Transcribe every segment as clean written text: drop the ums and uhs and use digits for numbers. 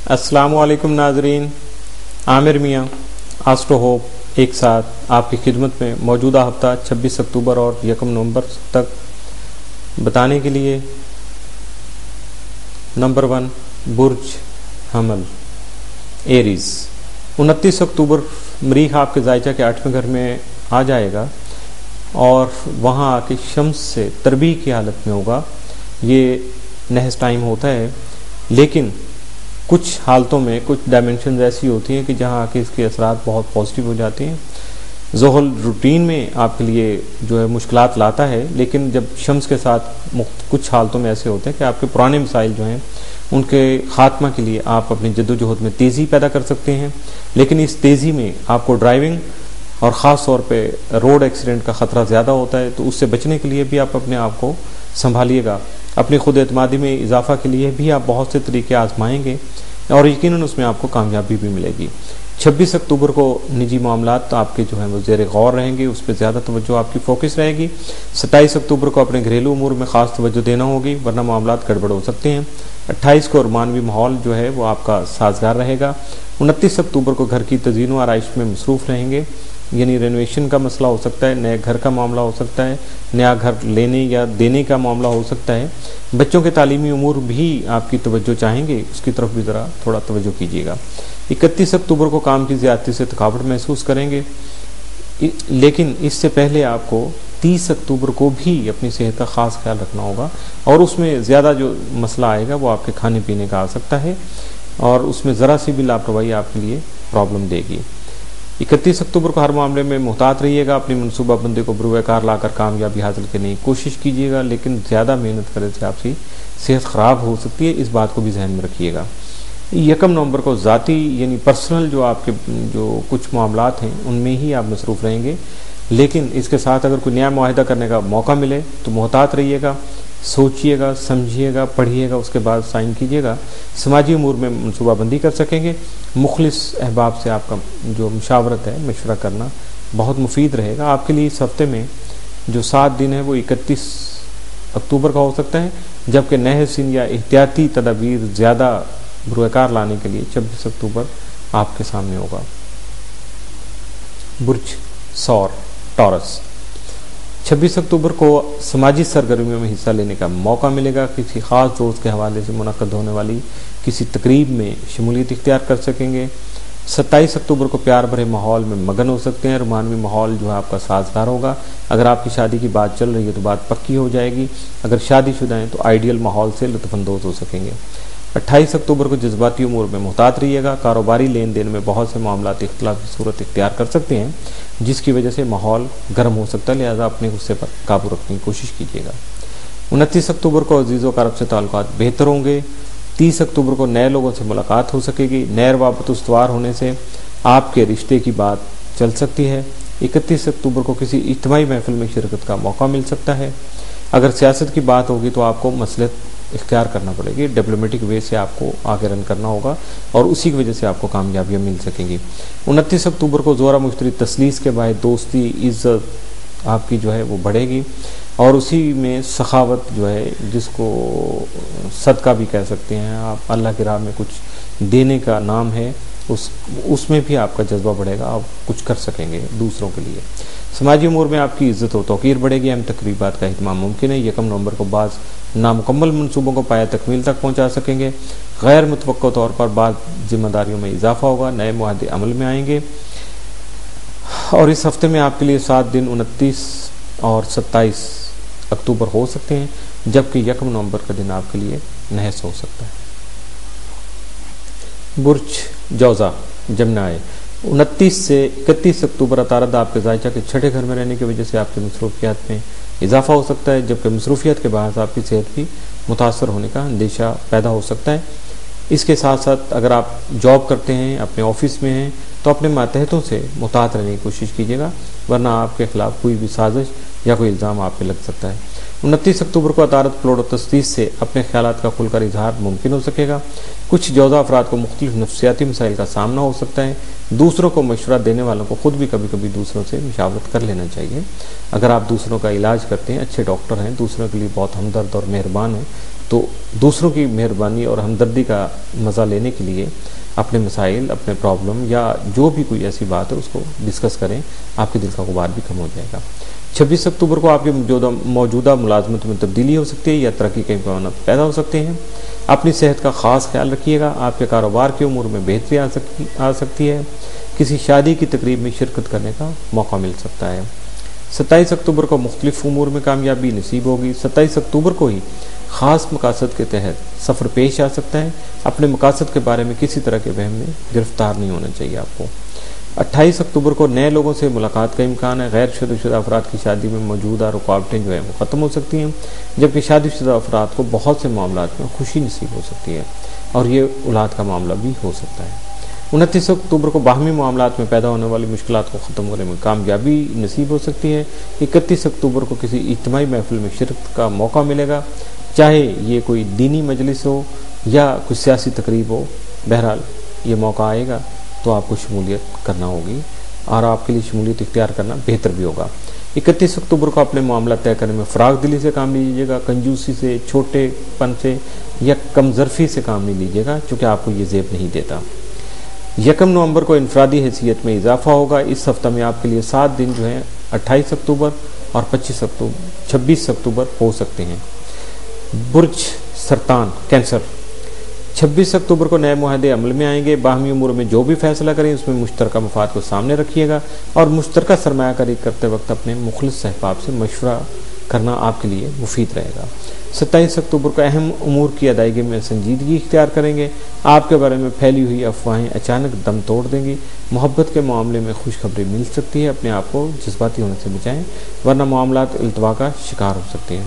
अस्सलामु अलैकुम नाजरीन, आमिर मियाँ आस्ट्रो होप एक साथ आपकी खिदमत में मौजूदा हफ्ता 26 अक्टूबर और 1 नवंबर तक बताने के लिए। नंबर 1, बुर्ज हमल एरीज। 29 अक्टूबर मरीख आपके जायचा के 8वें घर में आ जाएगा और वहाँ आके शम्स से तरबी की हालत में होगा। ये नहस टाइम होता है, लेकिन कुछ हालतों में कुछ डायमेंशन ऐसी होती हैं कि जहाँ आके इसके असरात बहुत पॉजिटिव हो जाते हैं। ज़ोहल रूटीन में आपके लिए जो है मुश्किलात लाता है, लेकिन जब शम्स के साथ कुछ हालतों में ऐसे होते हैं कि आपके पुराने मसाइल जो हैं उनके ख़ात्मा के लिए आप अपनी जद्दोजहद में तेज़ी पैदा कर सकते हैं। लेकिन इस तेज़ी में आपको ड्राइविंग और ख़ास तौर पे रोड एक्सीडेंट का ख़तरा ज़्यादा होता है, तो उससे बचने के लिए भी आप अपने आप को संभालिएगा। अपनी खुद एतमादी में इजाफा के लिए भी आप बहुत से तरीके आजमाएंगे और यकीनन उसमें आपको कामयाबी भी मिलेगी। 26 अक्टूबर को निजी मामलात आपके जो हैं वो ज़ेर गौर रहेंगे, उस पर ज़्यादा तवज्जो आपकी फोकस रहेगी। 27 अक्टूबर को अपने घरेलू उमूर में ख़ास तवज्जो देना होगी, वरना मामलात गड़बड़ हो सकते हैं। 28 को मानवी माहौल जो है वो आपका साजगार रहेगा। 29 अक्टूबर को घर की तज़ीन व आराइश में मसरूफ़ रहेंगे, यानी रेनोवेशन का मसला हो सकता है, नए घर का मामला हो सकता है, नया घर लेने या देने का मामला हो सकता है। बच्चों के तालीमी उमूर भी आपकी तवज्जो चाहेंगे, उसकी तरफ भी ज़रा थोड़ा तवज्जो कीजिएगा। 31 अक्टूबर को काम की ज़्यादती से थकावट महसूस करेंगे, लेकिन इससे पहले आपको 30 अक्टूबर को भी अपनी सेहत का ख़ास ख्याल रखना होगा और उसमें ज़्यादा जो मसला आएगा वो आपके खाने पीने का आ सकता है और उसमें ज़रा सी भी लापरवाही आपके लिए प्रॉब्लम देगी। 31 अक्टूबर को हर मामले में मुहतात रहिएगा, अपनी मनसूबाबंदी को बुरुएकार लाकर कामयाबी हासिल करने की कोशिश कीजिएगा, लेकिन ज़्यादा मेहनत करने से आपकी सेहत ख़राब हो सकती है, इस बात को भी ज़हन में रखिएगा। 1 नवंबर को ज़ाती यानी पर्सनल जो आपके जो कुछ मामलात हैं उनमें ही आप मसरूफ़ रहेंगे, लेकिन इसके साथ अगर कोई नया मुआहिदा करने का मौका मिले तो मुहतात रहिएगा, सोचिएगा, समझिएगा, पढ़िएगा, उसके बाद साइन कीजिएगा। समाजी उमूर में मनसूबाबंदी कर सकेंगे। मुखलिस अहबाब से आपका जो मुशावरत है, मशवरा करना बहुत मुफीद रहेगा आपके लिए। इस हफ्ते में जो 7 दिन है वो 31 अक्टूबर का हो सकता है, जबकि नए सिन या एहतियाती तदाबीर ज़्यादा बुरुएकार लाने के लिए 26 अक्टूबर आपके सामने होगा। बुर्ज सौर टॉरस। 26 अक्टूबर को समाजी सरगर्मियों में हिस्सा लेने का मौका मिलेगा। किसी ख़ास दोस्त के हवाले से मुनक़्क़द होने वाली किसी तकरीब में शमूलियत इख्तियार कर सकेंगे। 27 अक्टूबर को प्यार भरे माहौल में मगन हो सकते हैं, रोमानवी माहौल जो है आपका साजगार होगा। अगर आपकी शादी की बात चल रही है तो बात पक्की हो जाएगी। अगर शादीशुदा हैं तो आइडियल माहौल से लुत्फ़अंदोज़ हो सकेंगे। 28 अक्टूबर को जज्बाती उमूर में मुहतात रहिएगा। कारोबारी लेन देन में बहुत से मामलात इख्तिलाफी सूरत इख्तियार कर सकते हैं, जिसकी वजह से माहौल गर्म हो सकता है, लिहाजा अपने गुस्से पर काबू रखने की कोशिश कीजिएगा। 29 अक्टूबर को अजीज़ व क़रीब से ताल्लुकात बेहतर होंगे। 30 अक्टूबर को नए लोगों से मुलाकात हो सकेगी। नए रवाबत उस्तवार होने से आपके रिश्ते की बात चल सकती है। 31 अक्टूबर को किसी इज्तिमाई महफिल में शिरकत का मौका मिल सकता है। अगर सियासत की बात होगी तो आपको मसलहत इख्तियार करना पड़ेगी, डिप्लोमेटिक वे से आपको आगे रन करना होगा और उसी की वजह से आपको कामयाबियाँ मिल सकेंगी। 29 अक्टूबर को ज़ोरा मुश्तरी तसलीस के बाद दोस्ती इज़्ज़त आपकी जो है वो बढ़ेगी और उसी में सखावत जो है, जिसको सदका भी कह सकते हैं आप, अल्लाह की राह में कुछ देने का नाम है, उसमें भी आपका जज्बा बढ़ेगा, आप कुछ कर सकेंगे दूसरों के लिए। समाजी उमूर में आपकी इज़्ज़त और तौक़ीर बढ़ेगी। अहम तकरीबात का इहतमाम मुमकिन है। 1 नवंबर को बाज़ नामुकम्मल मनसूबों को पाया तकमील तक पहुँचा सकेंगे। गैर मुतवक्को तौर पर बाज़ जिम्मेदारियों में इजाफा होगा। नए मुआहदे अमल में आएंगे और इस हफ्ते में आपके लिए 7 दिन 29 और 27 अक्टूबर हो सकते हैं, जबकि 1 नवंबर का दिन आपके लिए नहस हो सकता है। बुर्ज जौज़ा जमनाए। 29 से 31 अक्टूबर अतारद आपके जायचा के 6ठे घर में रहने की वजह से आपकी मसरूफियात में इजाफा हो सकता है, जबकि मसरूफियत के बाद आपकी सेहत भी मुतासर होने का अंदेशा पैदा हो सकता है। इसके साथ साथ अगर आप जॉब करते हैं, अपने ऑफिस में हैं, तो अपने मातहतों से मुतात रहने की कोशिश कीजिएगा, वरना आपके खिलाफ कोई भी साजिश या कोई इल्ज़ाम आप पे लग सकता है। 29 अक्टूबर को अतारत प्लॉट और तस्दीस से अपने ख्यालात का खुलकर इजहार मुमकिन हो सकेगा। कुछ जौज़ा अफराद को मुख्तलिफ नफ्सियाती मसाइल का सामना हो सकता है। दूसरों को मशवरा देने वालों को खुद भी कभी कभी दूसरों से मशावरत कर लेना चाहिए। अगर आप दूसरों का इलाज करते हैं, अच्छे डॉक्टर हैं, दूसरों के लिए बहुत हमदर्द और मेहरबान हैं, تو دوسروں کی مہربانی اور ہمدردی کا مزہ لینے کے لیے اپنے مسائل، اپنے پرابلم یا جو بھی کوئی ایسی بات ہے اس کو ڈسکس کریں، آپ کے دل کا غبار بھی کم ہو جائے گا۔ 26 اکتوبر کو آپ کی موجودہ ملازمت میں تبدیلی ہو سکتی ہے یا ترقی کے امکانات پیدا ہو سکتے ہیں۔ اپنی صحت کا خاص خیال رکھیے گا، آپ کے کاروبار کے امور میں بہتری آ سکتی ہے، کسی شادی کی تقریب میں شرکت کرنے کا موقع مل سکتا ہے۔ 27 اکتوبر کو مختلف امور میں کامیابی نصیب ہوگی۔ 27 اکتوبر کو ہی خاص مقاصد کے تحت سفر پیش آ سکتا ہے، اپنے مقاصد کے بارے میں کسی طرح کے وہم میں گرفتار نہیں ہونا چاہیے آپ کو۔ 28 اکتوبر کو نئے لوگوں سے ملاقات کا امکان ہے، غیر شادی شدہ افراد کی شادی میں موجودہ رکاوٹیں جو ہیں وہ ختم ہو سکتی ہیں، جبکہ شادی شدہ افراد کو بہت سے معاملات میں خوشی نصیب ہو سکتی ہے اور یہ اولاد کا معاملہ بھی ہو سکتا ہے۔ 29 اکتوبر کو باہمی معاملات میں پیدا ہونے والی مشکلات کو ختم کرنے میں کامیابی نصیب ہو سکتی ہے۔ 31 اکتوبر کو کسی اجتماعی محفل میں شرکت کا موقع ملے گا، چاہے یہ کوئی دینی مجلس ہو یا کوئی سیاسی تقریب ہو، بہرحال یہ موقع آئے گا تو آپ کو شمولیت کرنا ہوگی اور آپ کے لیے شمولیت اختیار کرنا بہتر بھی ہوگا۔ 31 اکتوبر کو اپنے معاملات طے کرنے میں فراغ دلی سے کام لیجیے گا، کنجوسی سے، چھوٹے پن سے یا کم ظرفی سے کام نہیں لیجیے گا، چونکہ آپ کو یہ زیب نہیں دیتا۔ 1 نومبر کو انفرادی حیثیت میں اضافہ ہوگا۔ اس ہفتہ میں آپ کے لیے 7 دن جو ہیں 28 اکتوبر اور 26 اکتوبر ہو سکتے ہیں۔ برج سرطان کینسر، 26 اکتوبر کو نئے معاہدے عمل میں آئیں گے۔ باہمی امور میں جو بھی فیصلہ کریں اس میں مشترکہ مفاد کو سامنے رکھیے گا اور مشترکہ سرمایہ کاری کرتے وقت اپنے مخلص احباب سے مشورہ کرنا آپ کے لیے مفید رہے گا۔ 27 اکتوبر کو اہم امور کی ادائیگی میں سنجیدگی اختیار کریں گے۔ آپ کے بارے میں پھیلی ہوئی افواہیں اچانک دم توڑ دیں گی۔ محبت کے معاملے میں خوشخبری مل سکتی ہے، اپنے آپ کو جذباتی ہونے سے بچائیں ورنہ معاملات التوا کا شکار ہو سکتے ہیں۔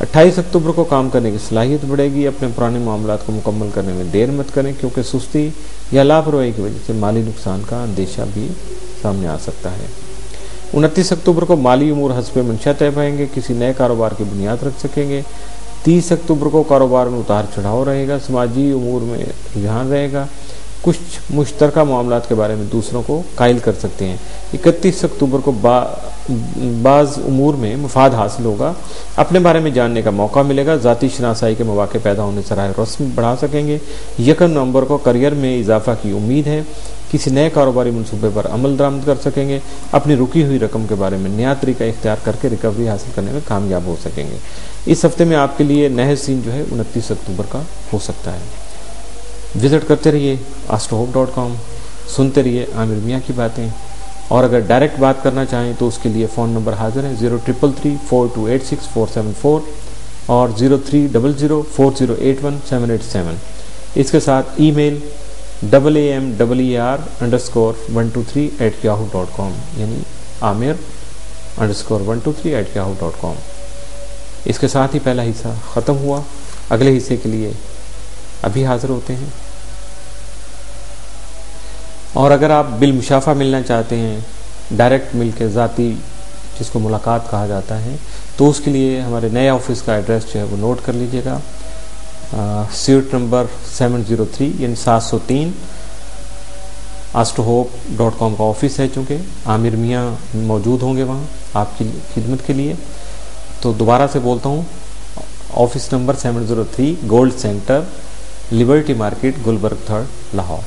28 اکتوبر کو کام کرنے کی صلاحیت بڑھے گی۔ اپنے پرانے معاملات کو مکمل کرنے میں دیر مت کریں، کیونکہ سستی یا لاپرواہی کی وجہ سے مالی نقصان کا اندیشہ بھی سامنے آ سکتا ہے۔ 29 اکتوبر کو مالی امور حسب منشا طے پائیں گے، کسی نئے کاروبار کی بنیاد رکھ سکیں گے۔ 30 اکتوبر کو کاروبار میں اتار چڑھاؤ رہے گا، سماجی امور میں رجحان رہے گا، کچھ مشترکہ معاملات کے بارے میں دوسروں کو قائل کر سکتے ہیں۔ 31 اکتوبر کو بعض امور میں مفاد حاصل ہوگا، اپنے بارے میں جاننے کا موقع ملے گا، ذاتی شناسائی کے مواقع پیدا ہونے سے راہ رسم بڑھا سکیں گے۔ 1 نومبر کو کیریئر میں اضافہ کی امید ہے، کسی نئے کاروباری منصوبے پر عمل درآمد کر سکیں گے، اپنی رکی ہوئی رقم کے بارے میں نیا طریقہ اختیار کر کے ریکوری حاصل کرنے میں کامیاب ہو سکیں گے۔ اس ہفتے میں آپ کے لیے نہ سین جو ہے 29 اکتوبر کا ہو سکتا ہے۔ وزٹ کرتے رہیے astrohope.com، سنتے رہیے عامر میاں کی باتیں، اور اگر ڈائریکٹ بات کرنا چاہیں تو اس کے لیے فون نمبر حاضر ہے 03334286 اور 03004081 اس کے ساتھ ای میل AMER_123@yahoo.com یعنی AMER_123@yahoo.com۔ اس کے ساتھ ہی پہلا حصہ ختم ہوا، اگلے حصے کے لیے ابھی حاضر ہوتے ہیں۔ اور اگر آپ بالمشافہ ملنا چاہتے ہیں، ڈائریکٹ مل کے ذاتی جس کو ملاقات کہا جاتا ہے، تو اس کے لیے ہمارے نئے آفس کا ایڈریس جو ہے وہ نوٹ کر لیجیے گا۔ سیٹ نمبر 703 یعنی 703 astrohope.com کا آفس ہے، چونکہ عامر میاں موجود ہوں گے وہاں آپ کی خدمت کے لیے۔ تو دوبارہ سے بولتا ہوں، office number 703 gold centre, Liberty market, Gulberg 3 Lahore.